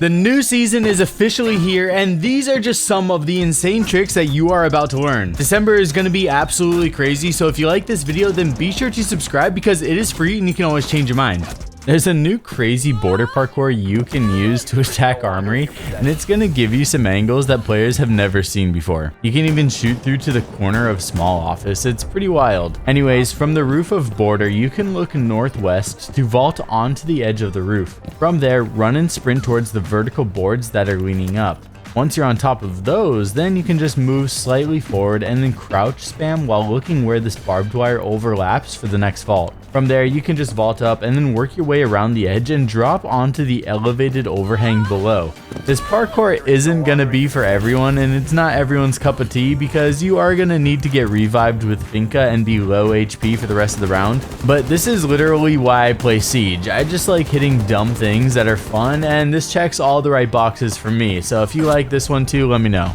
The new season is officially here, and these are just some of the insane tricks that you are about to learn. December is going to be absolutely crazy, so if you like this video, then be sure to subscribe because it is free and you can always change your mind. There's a new crazy border parkour you can use to attack armory, and it's going to give you some angles that players have never seen before. You can even shoot through to the corner of small office. It's pretty wild. Anyways, from the roof of border, you can look northwest to vault onto the edge of the roof. From there, run and sprint towards the vertical boards that are leaning up. Once you're on top of those, then you can just move slightly forward and then crouch spam while looking where this barbed wire overlaps for the next vault. From there, you can just vault up and then work your way around the edge and drop onto the elevated overhang below. This parkour isn't gonna be for everyone, and it's not everyone's cup of tea because you are gonna need to get revived with Finka and be low HP for the rest of the round. But this is literally why I play Siege. I just like hitting dumb things that are fun, and this checks all the right boxes for me. So if you like this one too, let me know.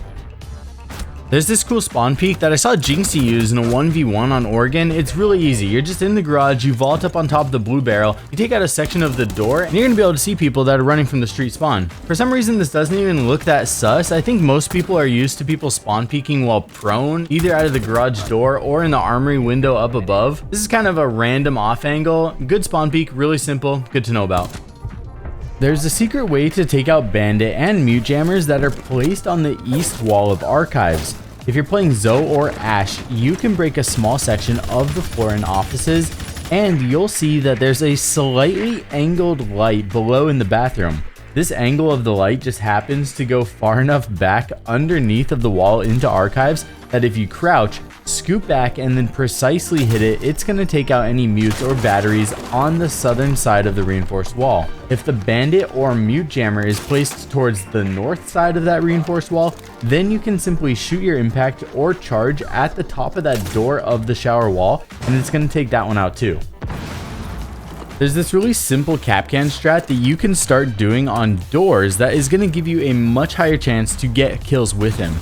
There's this cool spawn peak that I saw Jinxie use in a 1v1 on Oregon. It's really easy. You're just in the garage, you vault up on top of the blue barrel, you take out a section of the door, and you're gonna be able to see people that are running from the street spawn. For some reason, this doesn't even look that sus. I think most people are used to people spawn peeking while prone, either out of the garage door or in the armory window up above. This is kind of a random off angle. Good spawn peek, really simple, good to know about. There's a secret way to take out bandit and mute jammers that are placed on the east wall of archives. If you're playing Zoe or Ash, you can break a small section of the floor in offices, and you'll see that there's a slightly angled light below in the bathroom. This angle of the light just happens to go far enough back underneath of the wall into archives that if you crouch, scoop back, and then precisely hit it, it's going to take out any mutes or batteries on the southern side of the reinforced wall. If the bandit or mute jammer is placed towards the north side of that reinforced wall, then you can simply shoot your impact or charge at the top of that door of the shower wall, and it's going to take that one out too. There's this really simple Kapkan strat that you can start doing on doors that is going to give you a much higher chance to get kills with him.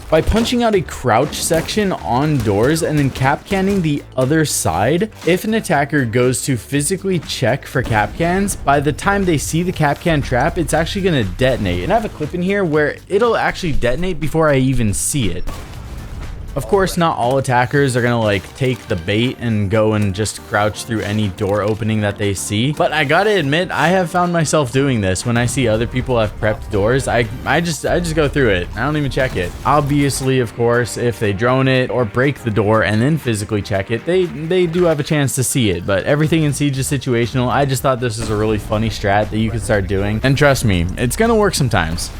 By punching out a crouch section on doors and then Kapkanning the other side, if an attacker goes to physically check for Kapkans, by the time they see the Kapkan trap, it's actually going to detonate. And I have a clip in here where it'll actually detonate before I even see it. Of course, not all attackers are gonna like take the bait and go and just crouch through any door opening that they see. But I gotta admit, I have found myself doing this when I see other people have prepped doors. I just go through it. I don't even check it. Obviously, of course, if they drone it or break the door and then physically check it, they do have a chance to see it. But everything in Siege is situational. I just thought this is a really funny strat that you can start doing. And trust me, it's gonna work sometimes.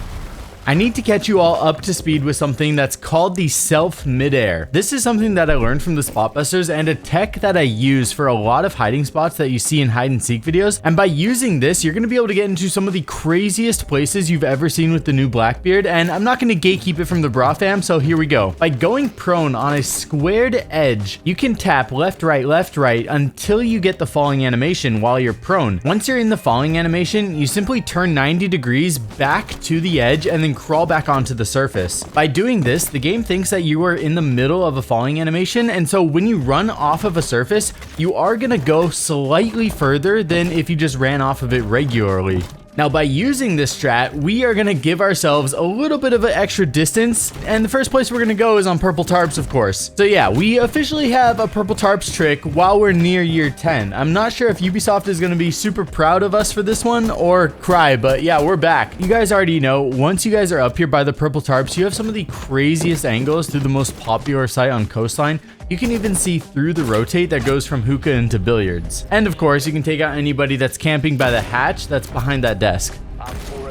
I need to catch you all up to speed with something that's called the self midair. This is something that I learned from the spot busters and a tech that I use for a lot of hiding spots that you see in hide and seek videos. And by using this, you're going to be able to get into some of the craziest places you've ever seen with the new Blackbeard. And I'm not going to gatekeep it from the Brah fam, so here we go. By going prone on a squared edge, you can tap left, right until you get the falling animation while you're prone. Once you're in the falling animation, you simply turn 90 degrees back to the edge and then crawl back onto the surface. By doing this, the game thinks that you are in the middle of a falling animation, and so when you run off of a surface, you are gonna go slightly further than if you just ran off of it regularly. Now, by using this strat, we are going to give ourselves a little bit of an extra distance, and the first place we're going to go is on purple tarps, of course. So yeah, we officially have a purple tarps trick while we're near year 10. I'm not sure if Ubisoft is going to be super proud of us for this one or cry, but yeah, we're back. You guys already know, once you guys are up here by the purple tarps, you have some of the craziest angles through the most popular site on Coastline. You can even see through the rotate that goes from hookah into billiards. And of course, you can take out anybody that's camping by the hatch that's behind that desk.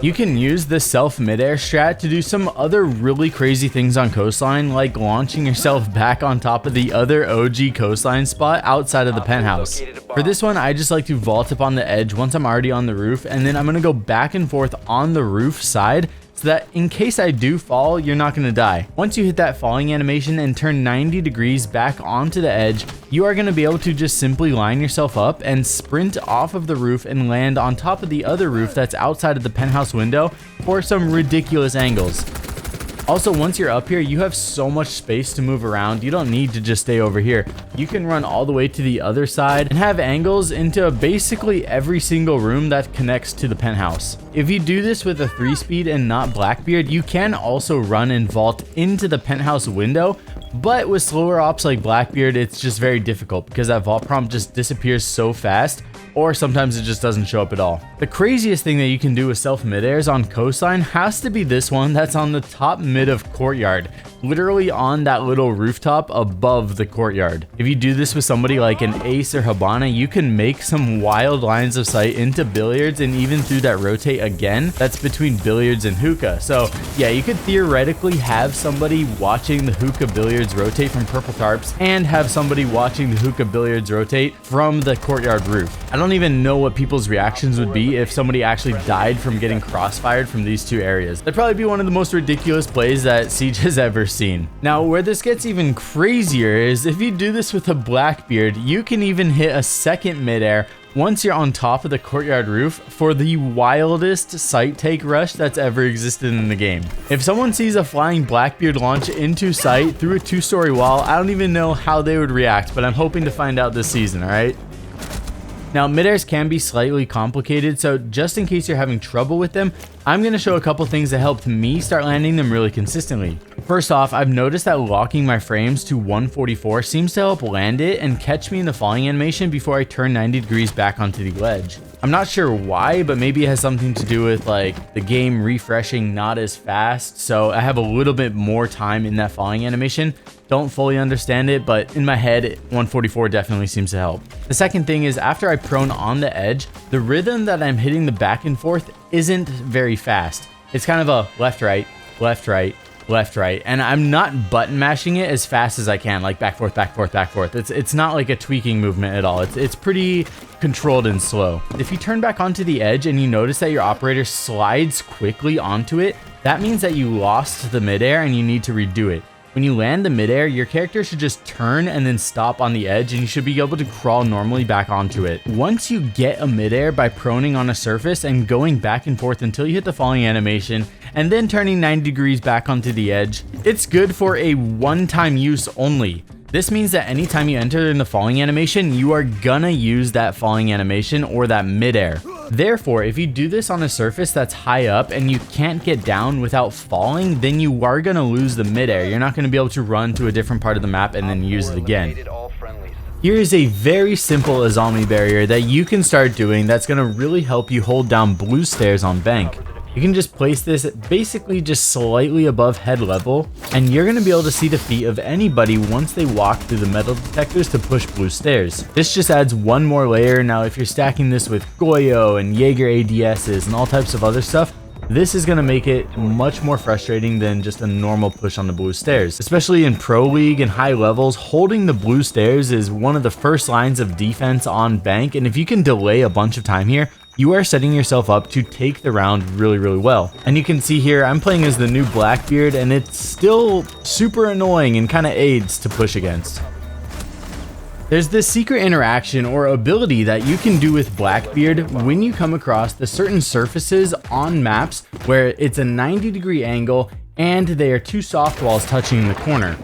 You can use the self midair strat to do some other really crazy things on Coastline, like launching yourself back on top of the other OG Coastline spot outside of the penthouse. For this one, I just like to vault up on the edge once I'm already on the roof, and then I'm going to go back and forth on the roof side so that in case I do fall, you're not going to die. Once you hit that falling animation and turn 90 degrees back onto the edge, you are going to be able to just simply line yourself up and sprint off of the roof and land on top of the other roof that's outside of the penthouse window for some ridiculous angles. Also, once you're up here, you have so much space to move around. You don't need to just stay over here. You can run all the way to the other side and have angles into basically every single room that connects to the penthouse. If you do this with a 3-speed and not Blackbeard, you can also run and vault into the penthouse window, but with slower ops like Blackbeard, it's just very difficult because that vault prompt just disappears so fast, or sometimes it just doesn't show up at all. The craziest thing that you can do with self midairs on Coastline has to be this one that's on the top mid of courtyard, literally on that little rooftop above the courtyard. If you do this with somebody like an Ace or Habana, you can make some wild lines of sight into billiards and even through that rotate again that's between billiards and hookah. So yeah, you could theoretically have somebody watching the hookah billiards rotate from purple tarps and have somebody watching the hookah billiards rotate from the courtyard roof. I don't even know what people's reactions would be if somebody actually died from getting crossfired from these two areas. That'd probably be one of the most ridiculous plays that Siege has ever seen. Now, where this gets even crazier is if you do this with a Blackbeard, you can even hit a second midair once you're on top of the courtyard roof for the wildest sight take rush that's ever existed in the game. If someone sees a flying Blackbeard launch into sight through a 2-story wall, I don't even know how they would react, but I'm hoping to find out this season, alright? Now, midairs can be slightly complicated, so just in case you're having trouble with them, I'm going to show a couple things that helped me start landing them really consistently. First off, I've noticed that locking my frames to 144 seems to help land it and catch me in the falling animation before I turn 90 degrees back onto the ledge. I'm not sure why, but maybe it has something to do with like the game refreshing not as fast, so I have a little bit more time in that falling animation. Don't fully understand it, but in my head, 144 definitely seems to help. The second thing is after I prone on the edge, the rhythm that I'm hitting the back and forth isn't very fast. It's kind of a left, right, left, right, left, right, and I'm not button mashing it as fast as I can, like back, forth, back, forth, back, forth. It's not like a tweaking movement at all. It's pretty controlled and slow. If you turn back onto the edge and you notice that your operator slides quickly onto it, that means that you lost the midair and you need to redo it. When you land the midair, your character should just turn and then stop on the edge and you should be able to crawl normally back onto it. Once you get a midair by proning on a surface and going back and forth until you hit the falling animation and then turning 90 degrees back onto the edge, it's good for a one-time use only. This means that anytime you enter in the falling animation, you are gonna use that falling animation or that midair. Therefore, if you do this on a surface that's high up and you can't get down without falling, then you are gonna lose the midair. You're not gonna be able to run to a different part of the map and then use it again. Here is a very simple Azami barrier that you can start doing that's gonna really help you hold down blue stairs on bank. You can just place this basically just slightly above head level, and you're going to be able to see the feet of anybody once they walk through the metal detectors to push blue stairs. This just adds one more layer. Now, if you're stacking this with Goyo and Jaeger ADSs and all types of other stuff, this is going to make it much more frustrating than just a normal push on the blue stairs. Especially in Pro League and high levels, holding the blue stairs is one of the first lines of defense on bank, and if you can delay a bunch of time here, you are setting yourself up to take the round really, really well. And you can see here, I'm playing as the new Blackbeard, and it's still super annoying and kind of aids to push against. There's this secret interaction or ability that you can do with Blackbeard when you come across the certain surfaces on maps where it's a 90-degree angle and they are two soft walls touching in the corner.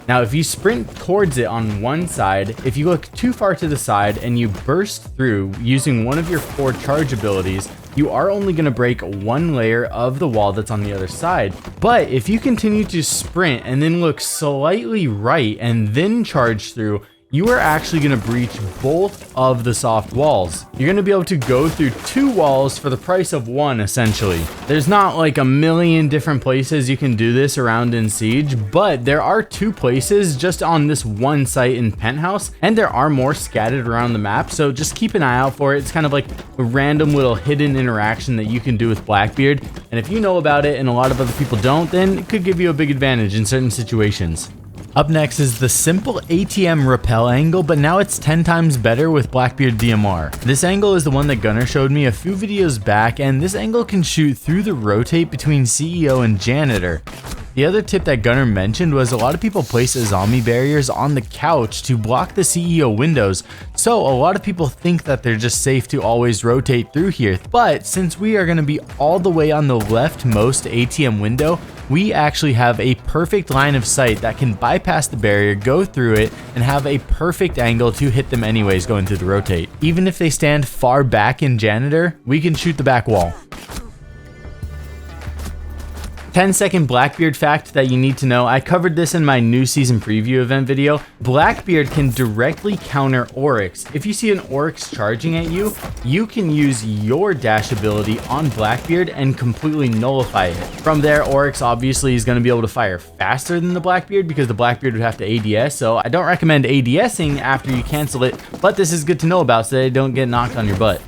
Now, if you sprint towards it on one side, if you look too far to the side and you burst through using one of your 4 charge abilities, you are only going to break one layer of the wall that's on the other side. But if you continue to sprint and then look slightly right and then charge through, you are actually going to breach both of the soft walls. You're going to be able to go through 2 walls for the price of 1, essentially. There's not like a million different places you can do this around in Siege, but there are 2 places just on this one site in Penthouse, and there are more scattered around the map, so just keep an eye out for it. It's kind of like a random little hidden interaction that you can do with Blackbeard, and if you know about it and a lot of other people don't, then it could give you a big advantage in certain situations. Up next is the simple ATM repel angle, but now it's 10 times better with Blackbeard DMR. This angle is the one that Gunner showed me a few videos back, and this angle can shoot through the rotate between CEO and janitor. The other tip that Gunner mentioned was a lot of people place Azami barriers on the couch to block the CEO windows, so a lot of people think that they're just safe to always rotate through here. But since we are going to be all the way on the leftmost ATM window, we actually have a perfect line of sight that can bypass the barrier, go through it, and have a perfect angle to hit them anyways going through the rotate. Even if they stand far back in janitor, we can shoot the back wall. 10-second Blackbeard fact that you need to know. I covered this in my new season preview event video. Blackbeard can directly counter Oryx. If you see an Oryx charging at you, you can use your dash ability on Blackbeard and completely nullify it. From there, Oryx obviously is going to be able to fire faster than the Blackbeard because the Blackbeard would have to ADS, so I don't recommend ADSing after you cancel it, but this is good to know about so they don't get knocked on your butt.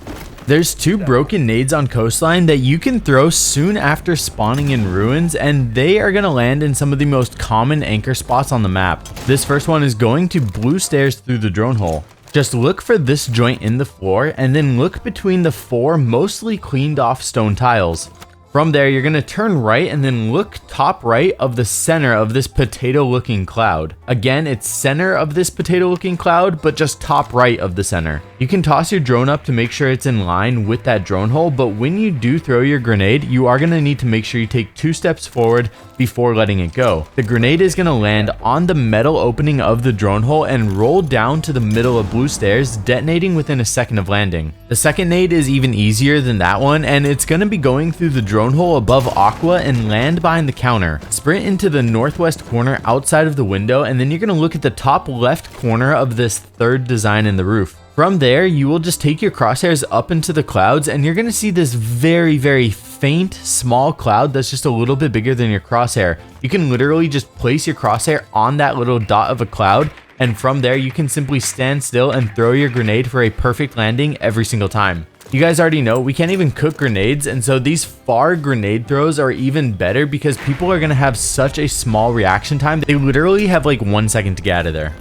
There's 2 broken nades on Coastline that you can throw soon after spawning in ruins, and they are going to land in some of the most common anchor spots on the map. This first one is going to blue stairs through the drone hole. Just look for this joint in the floor and then look between the 4 mostly cleaned off stone tiles. From there, you're going to turn right and then look top right of the center of this potato looking cloud. Again, it's center of this potato looking cloud, but just top right of the center. You can toss your drone up to make sure it's in line with that drone hole, but when you do throw your grenade, you are going to need to make sure you take 2 steps forward before letting it go. The grenade is going to land on the metal opening of the drone hole and roll down to the middle of blue stairs, detonating within a second of landing. The second nade is even easier than that one, and it's going to be going through the drone hole above Aqua and land behind the counter. Sprint into the northwest corner outside of the window, and then you're going to look at the top left corner of this 3rd design in the roof. From there, you will just take your crosshairs up into the clouds, and you're going to see this very faint small cloud that's just a little bit bigger than your crosshair. You can literally just place your crosshair on that little dot of a cloud, and from there you can simply stand still and throw your grenade for a perfect landing every single time. You guys already know we can't even cook grenades, and so these far grenade throws are even better because people are going to have such a small reaction time. They literally have like 1 second to get out of there.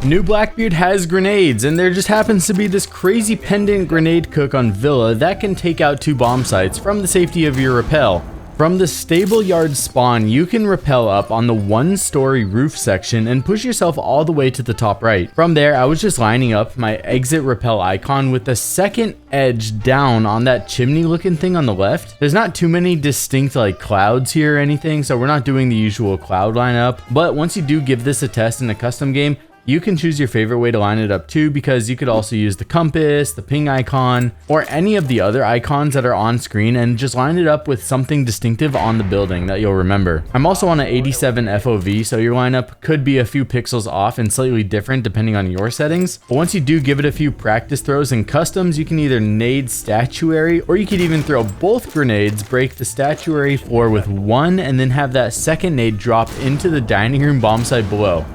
New Blackbeard has grenades, and there just happens to be this crazy pendant grenade cook on Villa that can take out 2 bomb sites from the safety of your repel. From the stable yard spawn, you can rappel up on the 1-story roof section and push yourself all the way to the top right. From there, I was just lining up my exit rappel icon with the second edge down on that chimney looking thing on the left. There's not too many distinct like clouds here or anything, so we're not doing the usual cloud lineup, but once you do give this a test in a custom game, you can choose your favorite way to line it up too, because you could also use the compass, the ping icon, or any of the other icons that are on screen and just line it up with something distinctive on the building that you'll remember. I'm also on an 87 FOV, so your lineup could be a few pixels off and slightly different depending on your settings. But once you do give it a few practice throws and customs, you can either nade statuary, or you could even throw both grenades, break the statuary floor with 1, and then have that second nade drop into the dining room bomb site below.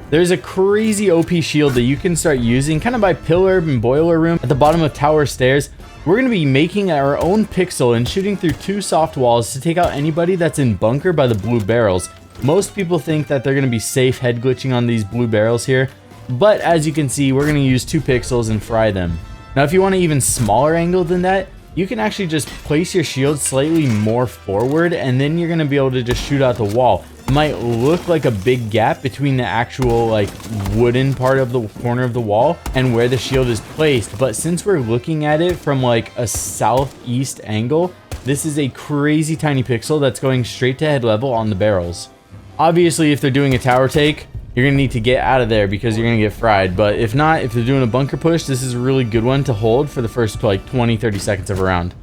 There's a crazy OP shield that you can start using kind of by pillar and boiler room at the bottom of tower stairs. We're going to be making our own pixel and shooting through 2 soft walls to take out anybody that's in bunker by the blue barrels. Most people think that they're going to be safe head glitching on these blue barrels here, but as you can see, we're going to use 2 pixels and fry them. Now, if you want an even smaller angle than that, you can actually just place your shield slightly more forward, and then you're going to be able to just shoot out the wall. It might look like a big gap between the actual like wooden part of the corner of the wall and where the shield is placed, but since we're looking at it from like a southeast angle, this is a crazy tiny pixel that's going straight to head level on the barrels. Obviously, if they're doing a tower take, you're gonna need to get out of there because you're gonna get fried, but if not, if they're doing a bunker push, this is a really good one to hold for the first like 20-30 seconds of a round.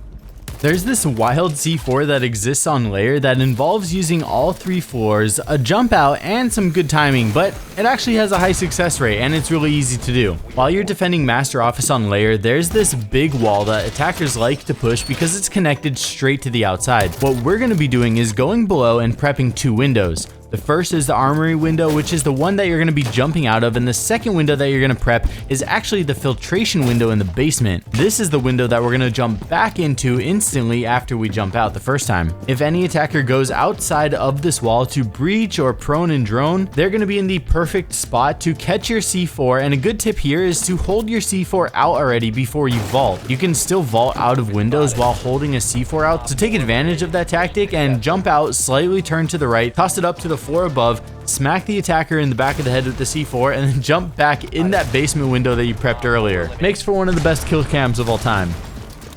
There's this wild C4 that exists on layer that involves using all 3 floors, a jump out, and some good timing, but it actually has a high success rate and it's really easy to do. While you're defending master office on layer, there's this big wall that attackers like to push because it's connected straight to the outside. What we're going to be doing is going below and prepping 2 windows. The first is the armory window, which is the one that you're going to be jumping out of, and the second window that you're going to prep is actually the filtration window in the basement. This is the window that we're going to jump back into instantly after we jump out the first time. If any attacker goes outside of this wall to breach or prone and drone, they're going to be in the perfect spot to catch your C4, and a good tip here is to hold your C4 out already before you vault. You can still vault out of windows while holding a C4 out, so take advantage of that tactic and jump out, slightly turn to the right, toss it up to the floor above, smack the attacker in the back of the head with the C4, and then jump back in that basement window that you prepped earlier. Makes for one of the best kill cams of all time.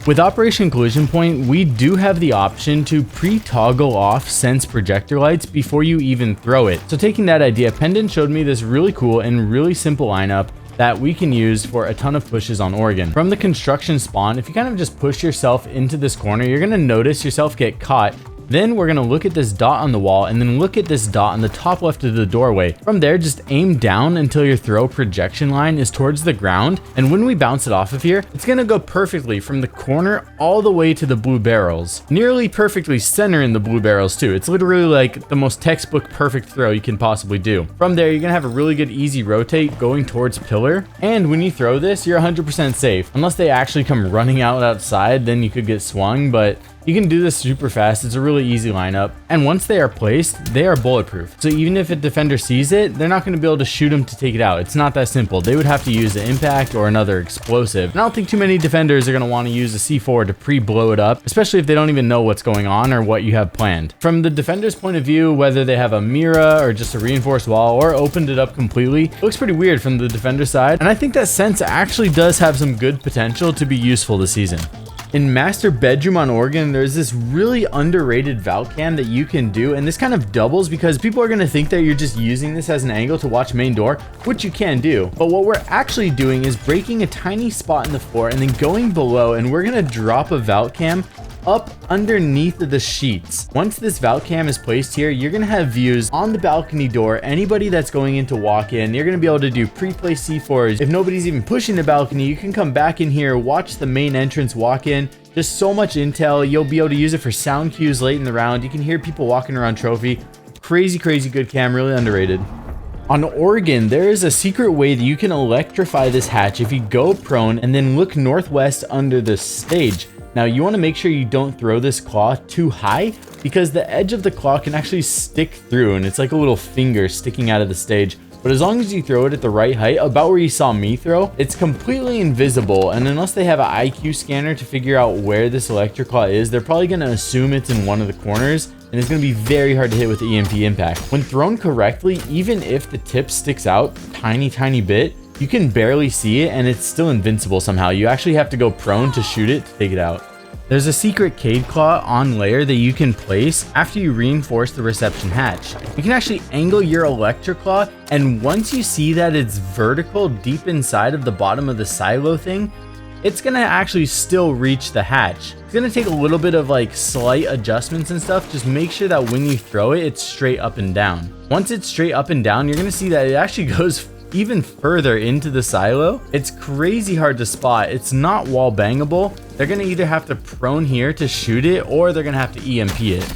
With Operation Collision Point, we do have the option to pre-toggle off sense projector lights before you even throw it. So taking that idea, Pendant showed me this really cool and really simple lineup that we can use for a ton of pushes on Oregon. From the construction spawn, if you kind of just push yourself into this corner, you're gonna notice yourself get caught. Then we're gonna look at this dot on the wall and then look at this dot on the top left of the doorway. From there, just aim down until your throw projection line is towards the ground. And when we bounce it off of here, it's gonna go perfectly from the corner all the way to the blue barrels. Nearly perfectly center in the blue barrels too. It's literally like the most textbook perfect throw you can possibly do. From there, you're gonna have a really good easy rotate going towards pillar. And when you throw this, you're 100% safe. Unless they actually come running out outside, then you could get swung, but you can do this super fast. It's a really easy lineup. And once they are placed, they are bulletproof. So even if a defender sees it, they're not going to be able to shoot them to take it out. It's not that simple. They would have to use an impact or another explosive. And I don't think too many defenders are going to want to use a C4 to pre-blow it up, especially if they don't even know what's going on or what you have planned. From the defender's point of view, whether they have a Mira or just a reinforced wall or opened it up completely, it looks pretty weird from the defender side. And I think that sense actually does have some good potential to be useful this season. In Master Bedroom on Oregon, there's this really underrated vault cam that you can do, and this kind of doubles because people are going to think that you're just using this as an angle to watch main door, which you can do. But what we're actually doing is breaking a tiny spot in the floor and then going below, and we're going to drop a vault cam up underneath the sheets. Once this vault cam is placed here, you're gonna have views on the balcony door. Anybody that's going in to walk in, you're gonna be able to do pre-placed C4s. If nobody's even pushing the balcony, you can come back in here, watch the main entrance walk in. Just so much intel. You'll be able to use it for sound cues late in the round. You can hear people walking around trophy. Crazy good cam, really underrated. On Oregon, there is a secret way that you can electrify this hatch if you go prone and then look northwest under the stage. Now you want to make sure you don't throw this claw too high because the edge of the claw can actually stick through and it's like a little finger sticking out of the stage. But as long as you throw it at the right height, about where you saw me throw, it's completely invisible. And unless they have an IQ scanner to figure out where this electric claw is, they're probably going to assume it's in one of the corners. And it's going to be very hard to hit with the EMP impact. When thrown correctly, even if the tip sticks out tiny bit, you can barely see it and it's still invincible somehow. You actually have to go prone to shoot it to take it out. There's a secret Cade Claw on layer that you can place after you reinforce the reception hatch. You can actually angle your electric claw, and once you see that it's vertical deep inside of the bottom of the silo thing, it's gonna actually still reach the hatch. It's gonna take a little bit of like slight adjustments and stuff. Just make sure that when you throw it, it's straight up and down. Once it's straight up and down, you're gonna see that it actually goes even further into the silo. It's crazy hard to spot. It's not wall bangable. They're gonna either have to prone here to shoot it or they're gonna have to EMP it.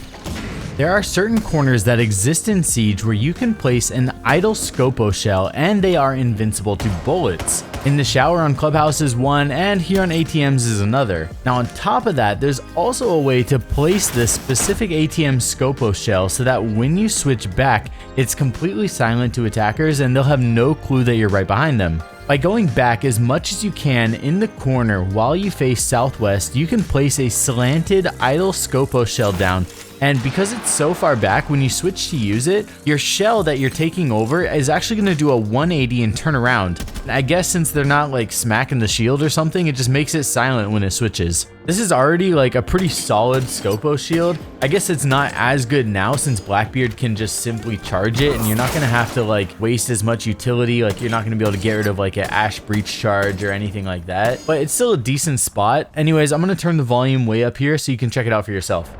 There are certain corners that exist in Siege where you can place an idle Scopo shell and they are invincible to bullets. In the shower on Clubhouse is one, and here on ATMs is another. Now on top of that, there's also a way to place this specific ATM Scopo shell so that when you switch back, it's completely silent to attackers and they'll have no clue that you're right behind them. By going back as much as you can in the corner while you face southwest, you can place a slanted idle Scopo shell down. And because it's so far back, when you switch to use it, your shell that you're taking over is actually going to do a 180 and turn around. I guess since they're not like smacking the shield or something, it just makes it silent when it switches. This is already like a pretty solid Scopo shield. I guess it's not as good now since Blackbeard can just simply charge it and you're not going to have to like waste as much utility. Like you're not going to be able to get rid of like an Ash Breach charge or anything like that. But it's still a decent spot. Anyways, I'm going to turn the volume way up here so you can check it out for yourself.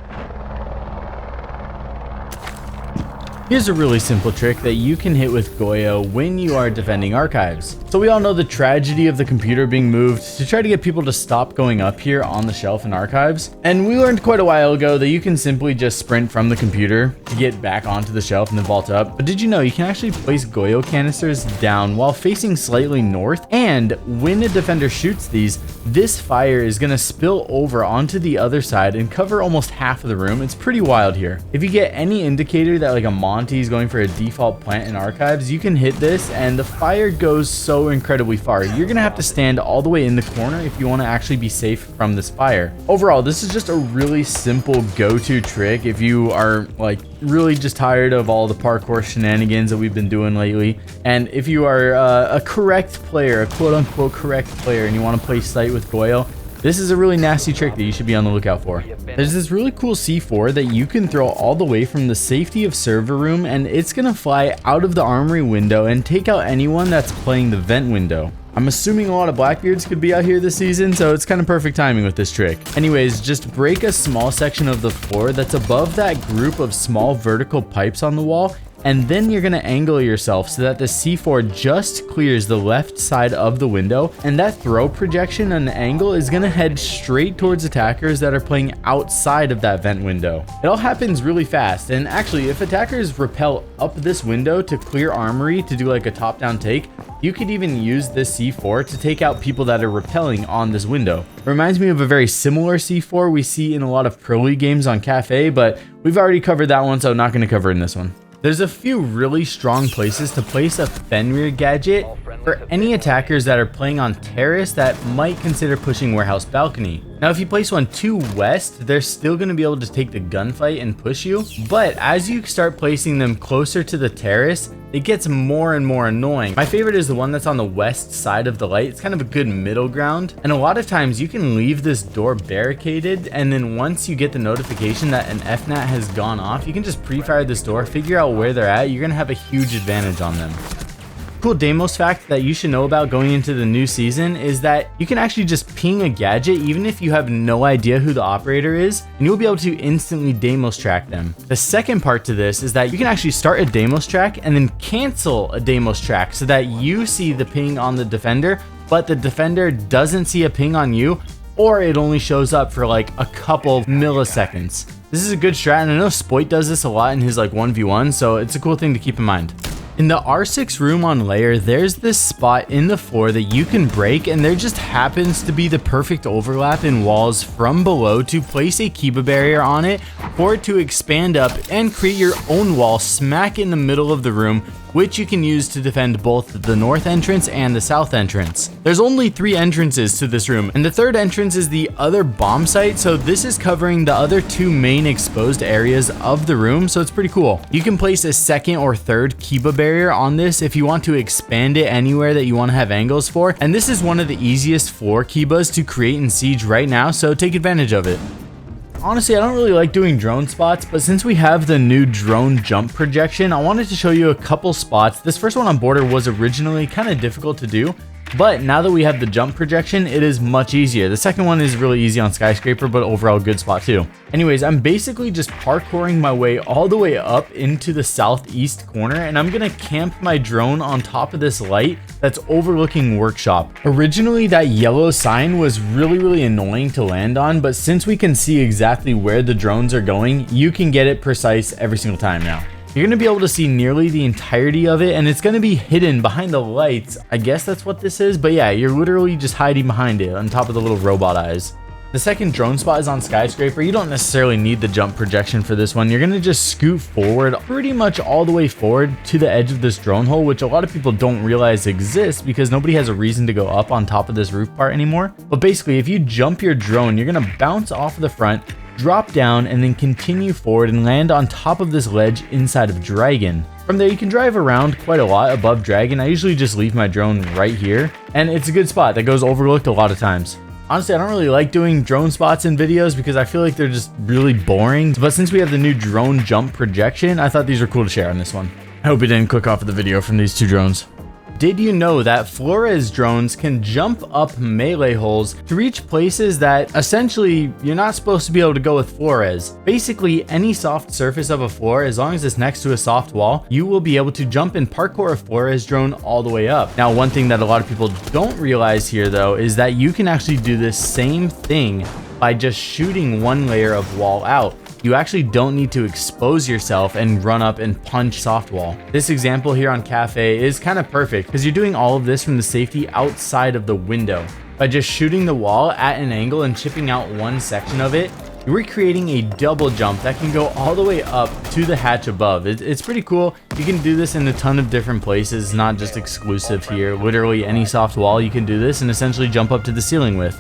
Here's a really simple trick that you can hit with Goyo when you are defending archives. So we all know the tragedy of the computer being moved to try to get people to stop going up here on the shelf in archives. And we learned quite a while ago that you can simply just sprint from the computer to get back onto the shelf and then vault up. But did you know you can actually place Goyo canisters down while facing slightly north? And when a defender shoots these, this fire is going to spill over onto the other side and cover almost half of the room. It's pretty wild here. If you get any indicator that like a Monty is going for a default plant in archives, you can hit this and the fire goes so incredibly far. You're gonna have to stand all the way in the corner if you want to actually be safe from this fire. Overall, this is just a really simple go-to trick if you are like really just tired of all the parkour shenanigans that we've been doing lately, and if you are a correct player, a quote-unquote correct player, and you want to play sight with Goyo, This is a really nasty trick that you should be on the lookout for. There's this really cool C4 that you can throw all the way from the safety of server room, and it's gonna fly out of the armory window and take out anyone that's playing the vent window. I'm assuming a lot of Blackbeards could be out here this season, so it's kind of perfect timing with this trick. Anyways, just break a small section of the floor that's above that group of small vertical pipes on the wall, and then you're gonna angle yourself so that the C4 just clears the left side of the window, and that throw projection and angle is gonna head straight towards attackers that are playing outside of that vent window. It all happens really fast, and actually if attackers repel up this window to clear armory to do like a top-down take, you could even use this C4 to take out people that are repelling on this window. It reminds me of a very similar C4 we see in a lot of Pro League games on Cafe, but we've already covered that one, so I'm not going to cover it in this one. There's a few really strong places to place a Fenrir gadget for any attackers that are playing on terrace that might consider pushing warehouse balcony. Now if you place one too west, they're still going to be able to take the gunfight and push you, but as you start placing them closer to the terrace, it gets more and more annoying. My favorite is the one that's on the west side of the light. It's kind of a good middle ground, and a lot of times you can leave this door barricaded, and then once you get the notification that an FNAT has gone off, you can just pre-fire this door, figure out where they're at. You're gonna have a huge advantage on them. Cool Deimos fact that you should know about going into the new season is that you can actually just ping a gadget even if you have no idea who the operator is, and you'll be able to instantly Deimos track them. The second part to this is that you can actually start a Deimos track and then cancel a Deimos track so that you see the ping on the defender, but the defender doesn't see a ping on you, or it only shows up for like a couple milliseconds. This is a good strat, and I know Spoit does this a lot in his like 1v1, so it's a cool thing to keep in mind. In the R6 room on layer, there's this spot in the floor that you can break, and there just happens to be the perfect overlap in walls from below to place a Kiba barrier on it for it to expand up and create your own wall smack in the middle of the room, which you can use to defend both the north entrance and the south entrance. There's only 3 entrances to this room, and the third entrance is the other bomb site, so this is covering the other 2 main exposed areas of the room, so it's pretty cool. You can place a second or third Kiba barrier on this if you want to expand it anywhere that you want to have angles for, and this is one of the easiest floor Kibas to create in Siege right now, so take advantage of it. Honestly, I don't really like doing drone spots, but since we have the new drone jump projection, I wanted to show you a couple spots. This first one on border was originally kind of difficult to do, but now that we have the jump projection, it is much easier. The second one is really easy on skyscraper, but overall good spot too. Anyways, I'm basically just parkouring my way all the way up into the southeast corner, and I'm gonna camp my drone on top of this light that's overlooking workshop. Originally, that yellow sign was really annoying to land on, but since we can see exactly where the drones are going, you can get it precise every single time now. You're going to be able to see nearly the entirety of it, and it's going to be hidden behind the lights. I guess that's what this is, but yeah, you're literally just hiding behind it on top of the little robot eyes. The second drone spot is on skyscraper. You don't necessarily need the jump projection for this one. You're going to just scoot forward pretty much all the way forward to the edge of this drone hole, which a lot of people don't realize exists because nobody has a reason to go up on top of this roof part anymore. But basically, if you jump your drone, you're going to bounce off of the front, drop down, and then continue forward and land on top of this ledge inside of Dragon. From there, you can drive around quite a lot above Dragon. I usually just leave my drone right here, and it's a good spot that goes overlooked a lot of times. Honestly, I don't really like doing drone spots in videos because I feel like they're just really boring, but since we have the new drone jump projection, I thought these were cool to share on this one. I hope you didn't click off of the video from these 2 drones. Did you know that Flores drones can jump up melee holes to reach places that essentially you're not supposed to be able to go with Flores? Basically, any soft surface of a floor, as long as it's next to a soft wall, you will be able to jump and parkour a Flores drone all the way up. Now, one thing that a lot of people don't realize here though is that you can actually do this same thing by just shooting one layer of wall out. You actually don't need to expose yourself and run up and punch soft wall. This example here on Cafe is kind of perfect because you're doing all of this from the safety outside of the window. By just shooting the wall at an angle and chipping out one section of it, you're creating a double jump that can go all the way up to the hatch above. It's pretty cool. You can do this in a ton of different places, not just exclusive here. Literally any soft wall you can do this and essentially jump up to the ceiling with.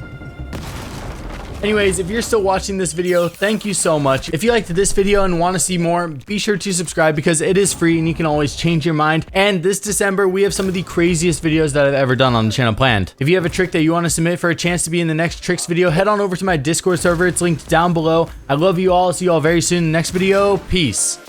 Anyways, if you're still watching this video, thank you so much. If you liked this video and want to see more, be sure to subscribe because it is free and you can always change your mind. And this December, we have some of the craziest videos that I've ever done on the channel planned. If you have a trick that you want to submit for a chance to be in the next tricks video, head on over to my Discord server. It's linked down below. I love you all. See you all very soon in the next video. Peace.